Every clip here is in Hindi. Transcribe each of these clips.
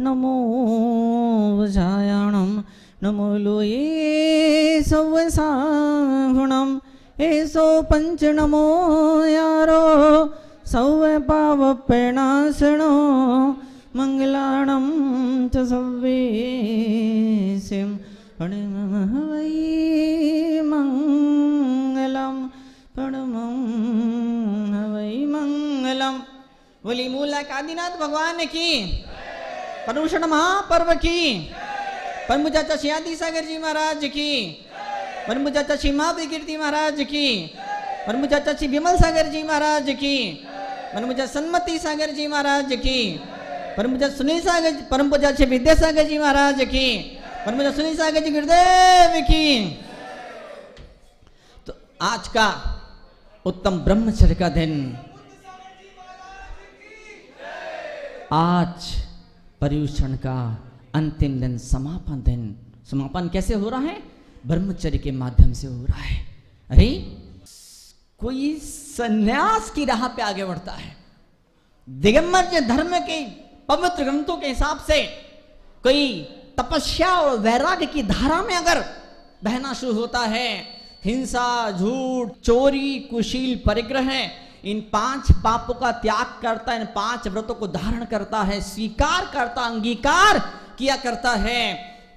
नमो वजायाणम नमो लोये सौवसाहुणम एसो पंच नमो यारो सौव पाव पेणासणो मंगलाणम च सव्वेसिम प्रणमः वै मंगलम प्रणमः वै मंगलम। बोली मूलक आदिनाथ भगवान की, पर्युषण महापर्व की, परम चाचा श्री आदि सागर जी महाराज की, परम चाचा श्री महाविकीर्ति महाराज की, परम चाचा श्री विमल सागर जी महाराज की, परम चाचा सन्मति सागर जी महाराज की, परम चाचा सुनील सागर, परम चाचा श्री विद्यासागर जी महाराज की, परम चाचा सुनील सागर जी गुरुदेव की। तो आज का उत्तम ब्रह्मचर्य का दिन, आज पर्युषण का अंतिम दिन, समापन दिन। समापन कैसे हो रहा है? ब्रह्मचर्य के माध्यम से हो रहा है। अरे कोई सन्यास की राह पे आगे बढ़ता है, दिगंबर धर्म के पवित्र ग्रंथों के हिसाब से कोई तपस्या और वैराग्य की धारा में अगर बहना शुरू होता है, हिंसा, झूठ, चोरी, कुशील, परिग्रह, इन 5 पापों का त्याग करता है, इन 5 व्रतों को धारण करता है, स्वीकार करता, अंगीकार किया करता है,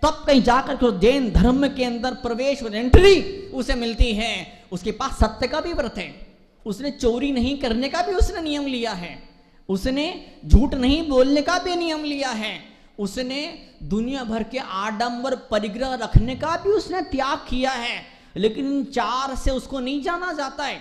तब कहीं जाकर के जैन धर्म के अंदर प्रवेश और एंट्री उसे मिलती है। उसके पास सत्य का भी व्रत है, उसने चोरी नहीं करने का भी उसने नियम लिया है, उसने झूठ नहीं बोलने का भी नियम लिया है, उसने दुनिया भर के आडंबर परिग्रह रखने का भी उसने त्याग किया है। लेकिन इन 4 से उसको नहीं जाना जाता है,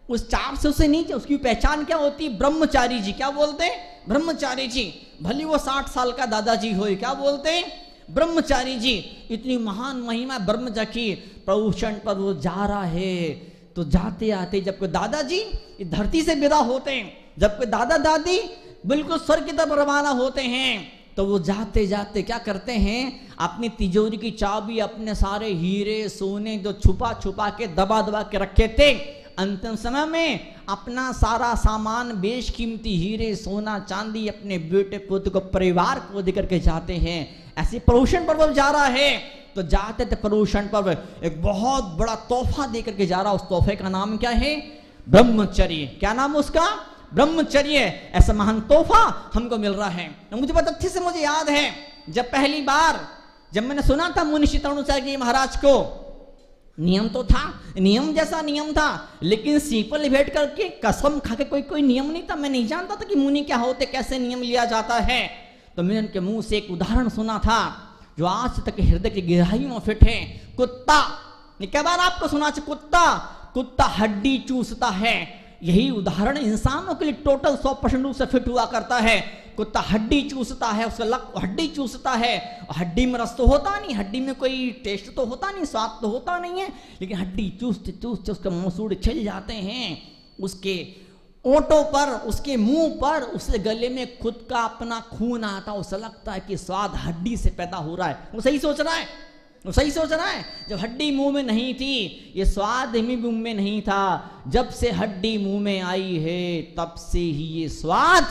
उस 4 से उसे नहीं, उसकी पहचान क्या होती? ब्रह्मचारी जी। क्या बोलते हैं? ब्रह्मचारी जी। भले वो 60 साल का दादाजी हो, क्या बोलते हैं? ब्रह्मचारी जी। इतनी महान महिमा ब्रह्मचर्य की। पर्युषण पर वो जा रहा है, तो जाते आते जब कोई दादाजी धरती से विदा होते हैं, जब कोई दादा दादी बिल्कुल स्वर्ग की तरफ रवाना होते हैं, तो वो जाते जाते क्या करते हैं? अपनी तिजोरी की चाबी, अपने सारे हीरे सोने जो छुपा छुपा के दबा दबा के रखे थे, अंतिम समय में अपना सारा सामान, बेशकीमती हीरे सोना चांदी अपने बेटे पुत्र को, परिवार को देकर के जाते हैं। ऐसे पर्युषण पर्व जा रहा है, तो जाते थे पर्युषण पर्व एक बहुत बड़ा तोहफा देकर के जा रहा। उस तोहफे का नाम क्या है? ब्रह्मचर्य। क्या नाम उसका? ब्रह्मचर्य। ऐसा महान तोहफा हमको मिल रहा है। मुझे बहुत अच्छे से मुझे याद है, जब पहली बार जब मैंने सुना था मुनि तरुणाचार्य जी महाराज को, नियम तो था, नियम जैसा नियम था, लेकिन सीपल बैठ करके कसम खा के कोई नियम नहीं था। मैं नहीं जानता था कि मुनि क्या होते, कैसे नियम लिया जाता है। तो मैंने उनके मुंह से एक उदाहरण सुना था जो आज तक हृदय की गहराई में फिट है। कुत्ता, क्या बार आपको सुना? कुत्ता हड्डी चूसता है। यही उदाहरण इंसानों के लिए टोटल 100% रूप से फिट हुआ करता है। कुत्ता हड्डी चूसता है, उसका हड्डी चूसता है, हड्डी में रस तो होता नहीं, हड्डी में कोई टेस्ट तो होता नहीं, स्वाद तो होता नहीं है, लेकिन हड्डी चूसते चूसते उसके मसूड़े छिल जाते हैं, उसके ओंठों पर, उसके मुंह पर, उसके गले में खुद का अपना खून आता, उसे लगता है कि स्वाद हड्डी से पैदा हो रहा है। वो सही सोच रहा है, वो सही सोच रहा है। जब हड्डी मुंह में नहीं थी, ये स्वाद ही मुंह में नहीं था, जब से हड्डी मुंह में आई है तब से ही ये स्वाद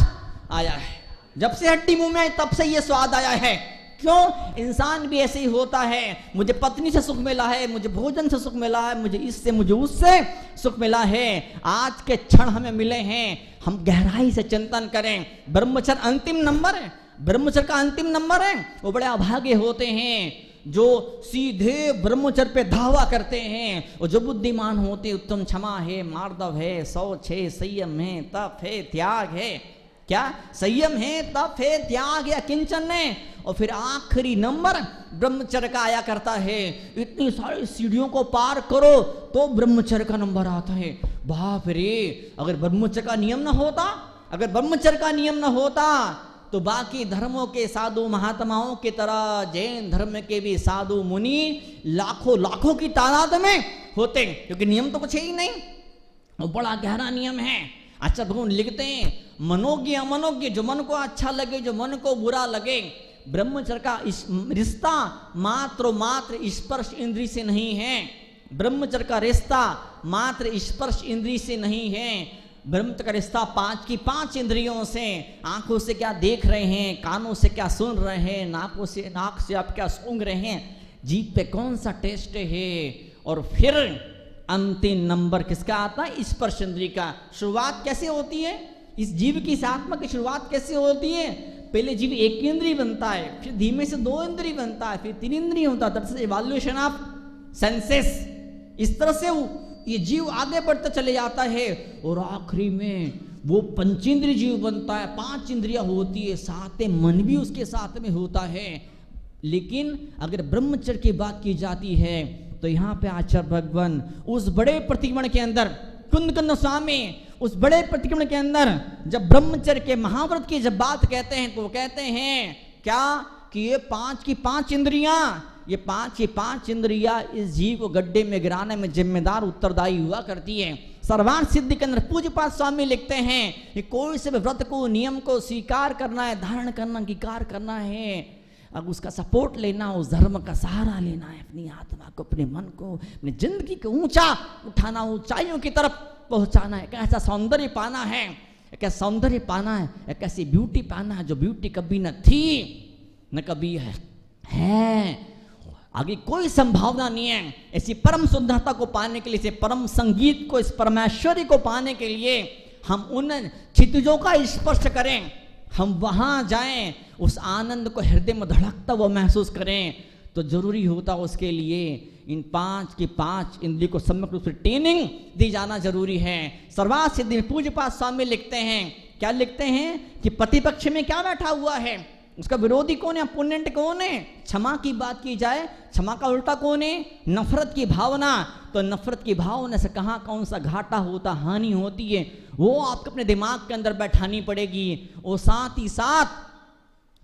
आया है। जब से हड्डी मुंह में आई तब से ये स्वाद आया है। क्यों? इंसान भी ऐसे ही होता है। मुझे पत्नी से सुख मिला है, मुझे भोजन से सुख मिला है, मुझे इससे मुझे उससे सुख मिला है। आज के क्षण हमें मिले हैं, हम गहराई से चिंतन करें। ब्रह्मचर्य अंतिम नंबर है, ब्रह्मचर्य का अंतिम नंबर है। वो बड़े अभागे होते हैं जो सीधे ब्रह्मचर्य पे धावा करते हैं। वो जो बुद्धिमान होते, उत्तम क्षमा है, मार्दव है, शौच है, संयम है, तप है, त्याग है। क्या? संयम है, तप है, त्याग है, किंचन है। और फिर आखिरी नंबर ब्रह्मचर्य का आया करता है। इतनी सारी सीढ़ियों को पार करो तो ब्रह्मचर्य का नंबर आता है। बाप रे, अगर ब्रह्मचर्य का नियम ना होता, अगर ब्रह्मचर्य का नियम ना होता, तो बाकी धर्मों के साधु महात्माओं की तरह जैन धर्म के भी साधु मुनि लाखों लाखों की तादाद में होते, क्योंकि नियम तो कुछ ही नहीं, वो बड़ा गहरा नियम है। अच्छा, भगवान लिखते हैं मनोज्ञ अमनोज्ञ, जो मन को अच्छा लगे, जो मन को बुरा लगे। ब्रह्मचर्य का रिश्ता मात्र स्पर्श इंद्री से नहीं है। ब्रह्मचर्य का रिश्ता मात्र स्पर्श इंद्री से नहीं है। ब्रह्मचर्य का रिश्ता 5 की 5 इंद्रियों से, आंखों से क्या देख रहे हैं, कानों से क्या सुन रहे हैं, नाक से आप क्या सूंघ रहे हैं, जीभ पे कौन सा टेस्ट है, और फिर अंतिम नंबर किसका आता है, स्पर्श इंद्रिय का। शुरुआत कैसे होती है, इस जीव की, इस आत्मा की शुरुआत कैसे होती है, पहले जीव 1 इंद्रिय बनता है, फिर धीमे से 2 इंद्रिय बनता है, फिर 3 इंद्रिय होता है, तब से इवोल्यूशन ऑफ सेंसेस। इस तरह से ये जीव आगे बढ़ता चले जाता है और आखिरी में वो पंचेंद्रिय जीव बनता है, 5 इंद्रियां होती है, साथ में मन भी उसके साथ में होता है। लेकिन अगर ब्रह्मचर्य की बात की जाती है तो यहाँ पे आचार्य भगवान उस बड़े प्रतिक्रमण के अंदर, कुंदकर्ण स्वामी उस बड़े प्रतिक्रमण के अंदर जब ब्रह्मचर्य के महाव्रत की जब बात कहते हैं तो वो कहते हैं क्या कि ये 5 की 5 इंद्रियां, ये 5 की 5 इंद्रियां इस जीव को गड्ढे में गिराने में जिम्मेदार उत्तरदायी हुआ करती है। सर्वार्थ सिद्धि के अंदर पूज्यपाद स्वामी लिखते हैं कि कोई से भी व्रत को, नियम को स्वीकार करना है, धारण करना, अंगीकार करना है, अब उसका सपोर्ट लेना, उस धर्म का सहारा लेना है, अपनी आत्मा को, अपने मन को, अपनी जिंदगी को ऊंचा उठाना, ऊंचाइयों की तरफ पहुंचाना है, एक ऐसा सौंदर्य पाना है, एक ऐसा सौंदर्य पाना है, एक ऐसी ब्यूटी पाना है जो ब्यूटी कभी न थी न कभी है, आगे कोई संभावना नहीं है। ऐसी परम शुद्धता को पाने के लिए, इसे परम संगीत को, इस परमेश्वरी को पाने के लिए हम उन क्षितिजों का स्पर्श करें, हम वहां जाएं, उस आनंद को हृदय में धड़कता वो महसूस करें, तो जरूरी होता उसके लिए इन 5 की 5 इंद्रिय को सम्यक रूप से ट्रेनिंग दी जाना जरूरी है। सर्वार्थ सिद्धि में पूज्यपाद स्वामी लिखते हैं, क्या लिखते हैं कि प्रतिपक्ष में क्या बैठा हुआ है, उसका विरोधी कौन है, अपोनेंट कौन है। क्षमा की बात की जाए, क्षमा का उल्टा कौन है, नफरत की भावना। तो नफरत की भावना से कहाँ कौन सा घाटा होता, हानि होती है, वो आपको अपने दिमाग के अंदर बैठानी पड़ेगी। और साथ ही साथ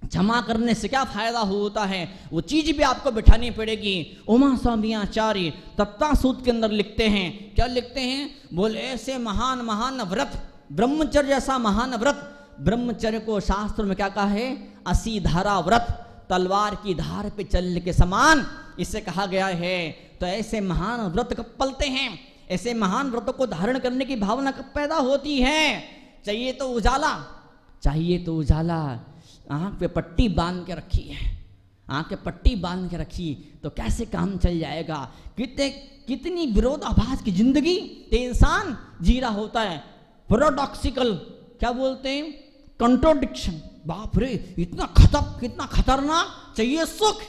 क्षमा करने से क्या फायदा होता है, वो चीज भी आपको बिठानी पड़ेगी। उमा स्वामी आचार्य तत्ता सूत्र के अंदर लिखते हैं, क्या लिखते हैं, बोले ऐसे महान महान व्रत, ब्रह्मचर्य जैसा महान व्रत, ब्रह्मचर्य को शास्त्र में क्या कहा है, 80 धारा व्रत, तलवार की धार पे चलने के समान इसे कहा गया है। तो ऐसे महान व्रत कब पलते हैं, ऐसे महान व्रतों को धारण करने की भावना कब पैदा होती है। चाहिए तो उजाला, चाहिए तो उजाला, आंख पे पट्टी बांध के रखी है, आंख पे पट्टी बांध के रखी तो कैसे काम चल जाएगा। कितनी विरोधाभास की जिंदगी ते इंसान जी रहा होता है, पैराडॉक्सिकल क्या बोलते हैं, कंट्रोडिक्शन। बाप रे कितना खतरनाक, चाहिए सुख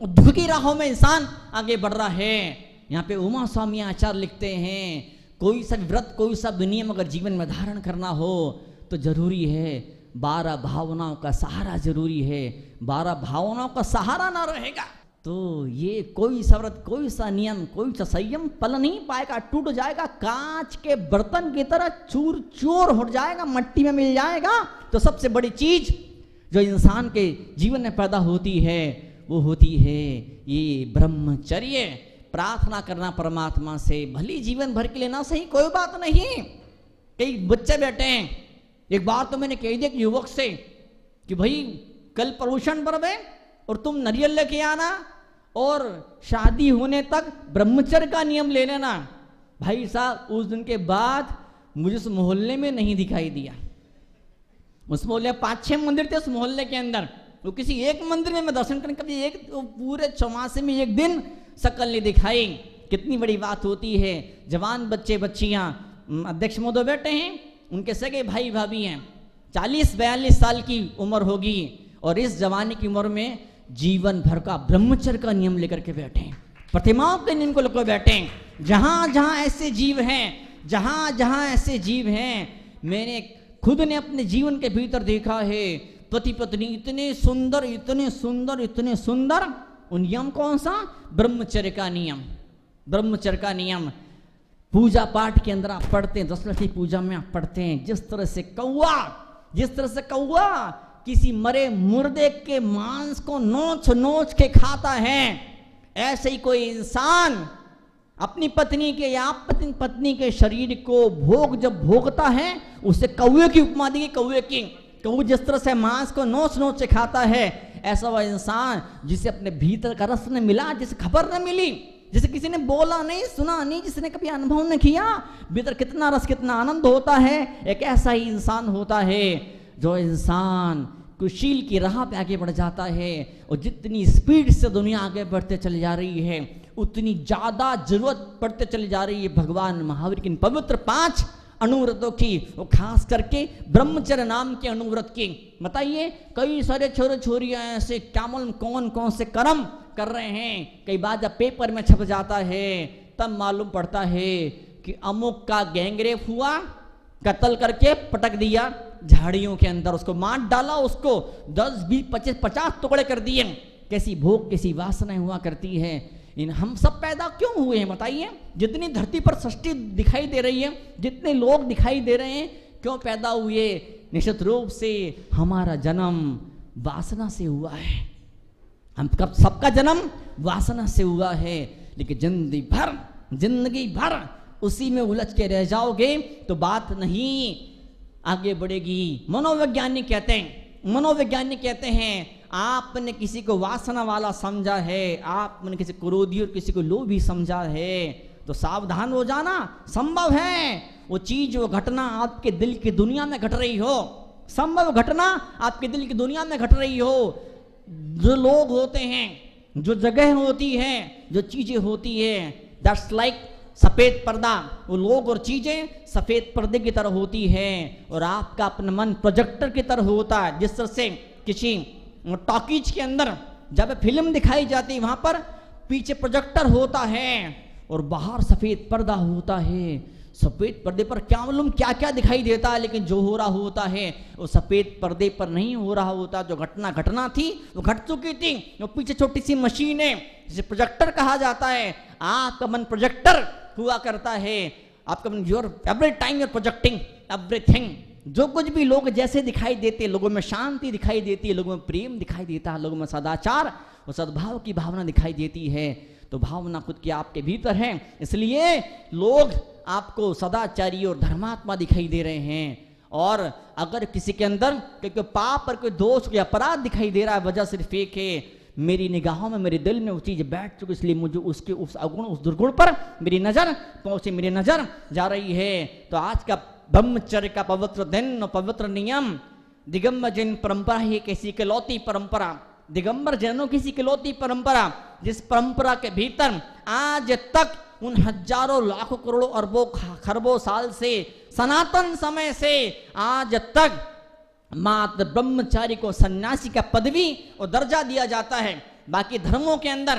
और दुख की राहों में इंसान आगे बढ़ रहा है। यहाँ पे उमा स्वामी आचार्य लिखते हैं, कोई सा व्रत, कोई सा नियम अगर जीवन में धारण करना हो तो जरूरी है 12 भावनाओं का सहारा जरूरी है। 12 भावनाओं का सहारा ना रहेगा तो ये कोई सा व्रत, कोई सा नियम, कोई सा संयम पल नहीं पाएगा, टूट जाएगा, कांच के बर्तन की तरह चूर चूर हो जाएगा, मट्टी में मिल जाएगा। तो सबसे बड़ी चीज जो इंसान के जीवन में पैदा होती है वो होती है ये ब्रह्मचर्य। प्रार्थना करना परमात्मा से, भली जीवन भर के लिए ना सही, कोई बात नहीं। कई बच्चे बैठे हैं, एक बार तो मैंने कह दिया युवक से कि भाई कल प्रभूषण पर्व है और तुम नारियल लेके आना और शादी होने तक ब्रह्मचर्य का नियम ले लेना। भाई साहब उस दिन के बाद मुझे उस मोहल्ले में नहीं दिखाई दिया। उस मोहल्ले 5-6 मंदिर थे उस मोहल्ले के अंदर, वो किसी एक मंदिर में मैं दर्शन करने, कभी एक पूरे चौमासे में एक दिन शकल नहीं दिखाई। कितनी बड़ी बात होती है। जवान बच्चे बच्चियां, अध्यक्ष महोदय बैठे हैं, उनके सगे भाई भाभी हैं, 40-42 साल की उम्र होगी और इस जवानी की उम्र में जीवन भर का ब्रह्मचर्य का नियम लेकर के बैठे हैं, प्रतिमाओं के नियम को लेकर बैठे हैं। जहां जहां ऐसे जीव हैं, जहां जहां ऐसे जीव हैं, मैंने खुद ने अपने जीवन के भीतर देखा है, पति पत्नी इतने सुंदर, इतने सुंदर, इतने सुंदर। उन नियम कौन सा, ब्रह्मचर्य का नियम, ब्रह्मचर्य का नियम। पूजा पाठ के अंदर आप पढ़ते हैं, दशलक्ष्मी पूजा में आप पढ़ते हैं, जिस तरह से कौआ किसी मरे मुर्दे के मांस को नोच नोच के खाता है, ऐसे ही कोई इंसान अपनी पत्नी के या पत्नी के शरीर को जब भोगता है, उसे कौवे की उपमा दी, कौवे जिस तरह से मांस को नोच नोच से खाता है, ऐसा वह इंसान जिसे अपने भीतर का रस न मिला, जिसे खबर न मिली जिसे किसी ने बोला नहीं, सुना नहीं, जिसने कभी अनुभव नहीं किया, भीतर कितना रस, कितना आनंद होता है। एक ऐसा ही इंसान होता है जो इंसान कुशील की राह पे आगे बढ़ जाता है। और जितनी स्पीड से दुनिया आगे बढ़ते चली जा रही है, उतनी ज्यादा जरूरत पड़ते चली जा रही है भगवान महावीर की इन पवित्र 5 अनुव्रतों की, वो खास करके ब्रह्मचर्य नाम के अनुव्रत की। बताइए, कई सारे छोरे छोरियां ऐसे क्या मालूम कौन कौन से कर्म कर रहे हैं। कई बार जब पेपर में छप जाता है तब मालूम पड़ता है कि अमुक का गैंगरेप हुआ, कत्ल करके पटक दिया झाड़ियों के अंदर, उसको मार डाला, उसको 10, 20, 25, 50 टुकड़े कर दिए। कैसी भोग, कैसी वासनाएं हुआ करती है। इन हम सब पैदा क्यों हुए हैं बताइए? जितनी धरती पर सृष्टि दिखाई दे रही है, जितने लोग दिखाई दे रहे हैं, क्यों पैदा हुए? निश्चित रूप से हमारा जन्म वासना से हुआ है। हम कब सबका जन्म वासना से हुआ है। लेकिन जिंदगी भर उसी में उलझ के रह जाओगे तो बात नहीं आगे बढ़ेगी। मनोवैज्ञानिक कहते हैं आपने किसी को वासना वाला समझा है, आपने किसी को क्रोधी और किसी को लोभी समझा है, तो सावधान हो जाना। संभव है वो चीज, वो घटना आपके दिल की दुनिया में घट रही हो, संभव घटना आपके दिल की दुनिया में घट रही हो। जो लोग होते हैं, जो जगह होती है, जो चीजें होती है, दैट्स लाइक सफेद पर्दा। वो लोग और चीजें सफेद पर्दे की तरह होती है और आपका अपना मन प्रोजेक्टर की तरह होता है। जिस तरह से किसी टॉकीज के अंदर जब फिल्म दिखाई जाती है, वहां पर पीछे प्रोजेक्टर होता है और बाहर सफेद पर्दा होता है। सफेद पर्दे पर क्या मालूम क्या क्या दिखाई देता है, लेकिन जो हो रहा होता है वो सफेद पर्दे पर नहीं हो रहा होता। जो घटना थी वो घट चुकी थी। वो पीछे छोटी सी मशीन है जिसे प्रोजेक्टर कहा जाता है। आपका मन प्रोजेक्टर हुआ करता है। आपका मन, your every time you're projecting everything. जो कुछ भी लोग जैसे दिखाई देते, लोगों में शांति दिखाई देती है, लोगों में प्रेम दिखाई देता है, लोगों में सदाचार और सद्भाव की भावना दिखाई देती है। तो भावना खुद की आपके भीतर है, इसलिए लोग आपको सदाचारी और धर्मात्मा दिखाई दे रहे हैं। और अगर किसी के अंदर कोई पाप और कोई दोष कोई अपराध दिखाई दे रहा है, वजह सिर्फ एक है, मेरी निगाहों में, मेरे दिल में वो चीज बैठ चुकी, इसलिए मुझे उसके उस अवगुण, उस दुर्गुण पर मेरी नजर पहुंचे, मेरी नजर जा रही है। तो आज का ब्रह्मचर्य का पवित्र दिन और पवित्र नियम, दिगंबर जैन परंपरा ही कैसी इकलौती परंपरा, दिगंबर जैनों की इकलौती परंपरा, जिस परंपरा के भीतर आज तक उन हजारों लाखों करोड़ों अरबों खरबों साल से, सनातन समय से आज तक मात्र ब्रह्मचारी को सन्यासी का पदवी और दर्जा दिया जाता है। बाकी धर्मों के अंदर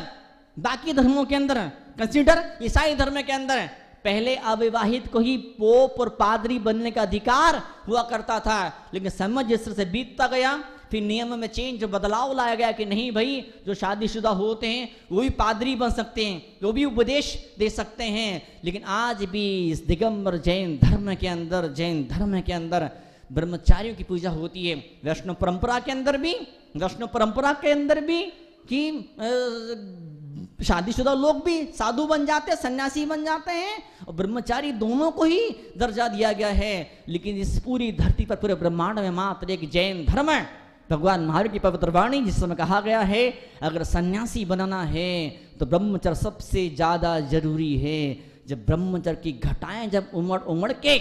कंसीडर ईसाई धर्म के अंदर पहले अविवाहित को ही पोप और पादरी बनने का अधिकार हुआ करता था। लेकिन समय जिस तरह से बीतता गया, फिर नियम में चेंज, बदलाव लाया गया कि नहीं भाई, जो शादीशुदा होते हैं वो भी पादरी बन सकते हैं, वो भी उपदेश दे सकते हैं। लेकिन आज भी इस दिगंबर जैन धर्म के अंदर ब्रह्मचारियों की पूजा होती है। वैष्णव परंपरा के अंदर भी कि शादीशुदा लोग भी साधु बन जाते हैं, सन्यासी बन जाते हैं, और ब्रह्मचारी दोनों को ही दर्जा दिया गया है। लेकिन इस पूरी धरती पर, पूरे ब्रह्मांड में मात्र एक जैन धर्म है। भगवान महावीर की पवित्र वाणी जिसमें कहा गया है, अगर सन्यासी बनना है तो ब्रह्मचर्य सबसे ज्यादा जरूरी है। जब ब्रह्मचर्य की घटाएं जब उमड़ के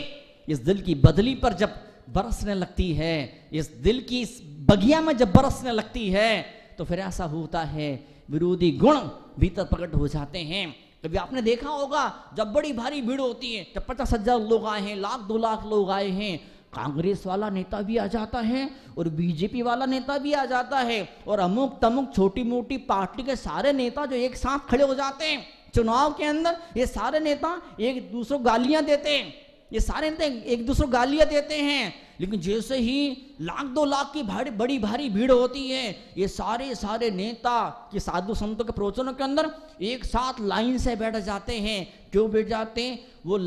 इस दिल की बदली पर जब बरसने लगती है, इस दिल की इस बगिया में जब बरसने लगती है, तो फिर ऐसा होता है विरोधी गुण भीतर प्रकट हो जाते हैं। कभी आपने देखा होगा जब बड़ी भारी भीड़ होती है, जब 50,000 लोग आए हैं, 1,00,000 2 लाख लोग आए हैं, कांग्रेस वाला नेता भी आ जाता है और बीजेपी वाला नेता भी आ जाता है और अमुक तमुक छोटी मोटी पार्टी के सारे नेता जो एक साथ खड़े हो जाते हैं चुनाव के अंदर। ये सारे नेता एक दूसरे को गालियां देते हैं, ये सारे नेता एक दूसरे को गालियां देते हैं। लेकिन जैसे ही 1,00,000 2 लाख की बड़ी भारी भीड़ होती है, ये सारे नेता कि साधु संतों के प्रवचनों के अंदर एक साथ लाइन से बैठ जाते हैं। क्यों बैठ जाते हैं? वो उन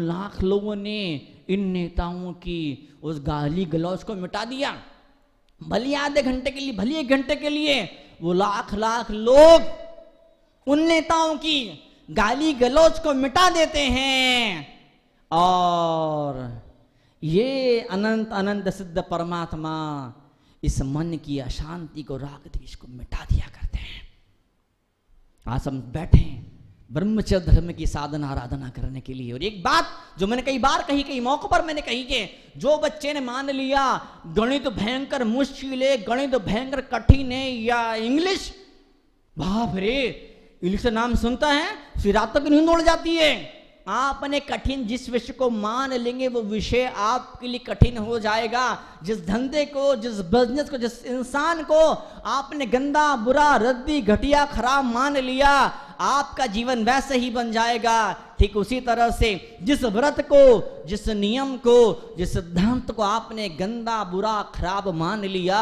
लाख लोगों ने इन नेताओं की उस गाली गलौज को मिटा दिया। भले आधे घंटे के लिए, भले 1 घंटे के लिए वो लाख लोग उन नेताओं की गाली गलौज को मिटा देते हैं और ये अनंत सिद्ध परमात्मा इस मन की अशांति को, राग द्वेष को मिटा दिया करते हैं। आज हम बैठे हैं ब्रह्मचर्य धर्म की साधना आराधना करने के लिए। और एक बात जो मैंने कई बार कही, कई मौकों पर मैंने कही कि जो बच्चे ने मान लिया गणित भयंकर मुश्किल है, गणित भयंकर कठिन है, या इंग्लिश, बाप रे इंग्लिश का नाम सुनता है फिर रात तक नींद उड़ जाती है। आपने कठिन जिस विषय को मान लेंगे वो विषय आपके लिए कठिन हो जाएगा। जिस धंधे को, जिस बिजनेस को, जिस इंसान को आपने गंदा, बुरा, रद्दी, घटिया, खराब मान लिया, आपका जीवन वैसे ही बन जाएगा। ठीक उसी तरह से जिस व्रत को, जिस नियम को, जिस सिद्धांत को आपने गंदा, बुरा, खराब मान लिया,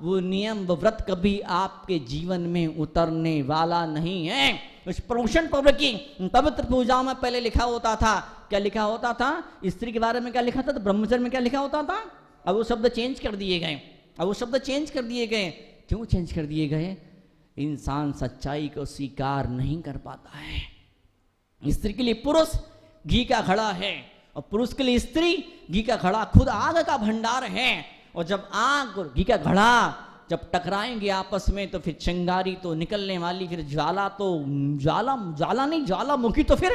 वो नियम, वो व्रत कभी आपके जीवन में उतरने वाला नहीं है। उस प्रमोशन पर्व की पवित्र पूजाओं में पहले लिखा होता था, क्या लिखा होता था? स्त्री के बारे में क्या लिखा था? तो ब्रह्मचर्य में क्या लिखा होता था? अब वो शब्द चेंज कर दिए गए। अब वो शब्द चेंज कर दिए गए। क्यों चेंज कर दिए गए? इंसान सच्चाई को स्वीकार नहीं कर पाता है। स्त्री के लिए पुरुष घी का घड़ा है और पुरुष के लिए स्त्री घी का घड़ा खुद आग का भंडार है। और जब आग और घी का घड़ा जब टकराएंगे आपस में तो फिर चिंगारी तो निकलने वाली, फिर ज्वाला तो ज्वाला नहीं, ज्वालामुखी तो फिर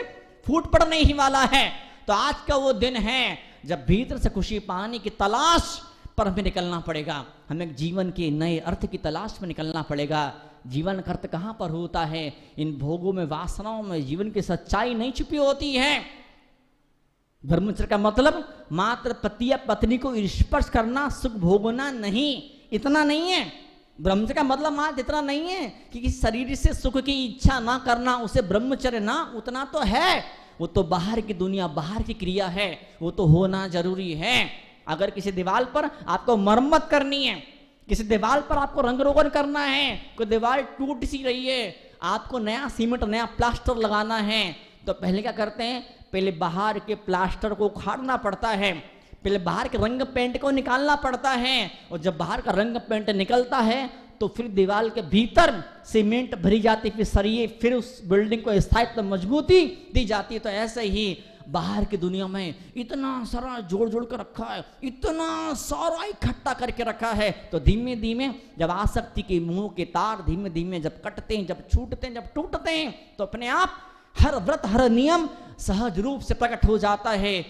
फूट पड़ने ही वाला है। तो आज का वो दिन है जब भीतर से खुशी पाने की तलाश पर हमें निकलना पड़ेगा। हमें जीवन के नए अर्थ की तलाश में निकलना पड़ेगा। जीवन का अर्थ कहाँ पर होता है? इन भोगों में, वासनाओं में जीवन की सच्चाई नहीं छुपी होती है। ब्रह्मचर्य का मतलब मात्र पति या पत्नी को स्पर्श करना, सुख भोगना नहीं, इतना नहीं है। ब्रह्मचर्य का मतलब मात्र इतना नहीं है कि किसी शरीर से सुख की इच्छा ना करना उसे ब्रह्मचर्य ना, उतना तो है। वो तो बाहर की दुनिया, बाहर की क्रिया है, वो तो होना जरूरी है। अगर किसी दीवार पर आपको मरम्मत करनी है, किसी दीवार पर आपको रंग रोगन करना है, कोई दीवार टूट सी रही है, आपको नया सीमेंट, नया प्लास्टर लगाना है, तो पहले क्या करते हैं? पहले बाहर के प्लास्टर को उखाड़ना पड़ता है, पहले बाहर के रंग पेंट को निकालना पड़ता है। और जब बाहर का रंग पेंट निकलता है तो फिर दीवार के भीतर सीमेंट भरी जाती, फिर सरिये, फिर उस बिल्डिंग को स्थायित्व, मजबूती दी जाती है। तो ऐसे ही बाहर की दुनिया में इतना सारा जोड़ जोड़ कर रखा है, इतना सारा इकट्ठा करके रखा है। तो धीमे धीमे जब आसक्ति के मुंह के तार धीमे धीमे जब कटते हैं, जब छूटते हैं, जब टूटते हैं, तो अपने आप हर व्रत, हर नियम सहज रूप से प्रकट हो जाता है।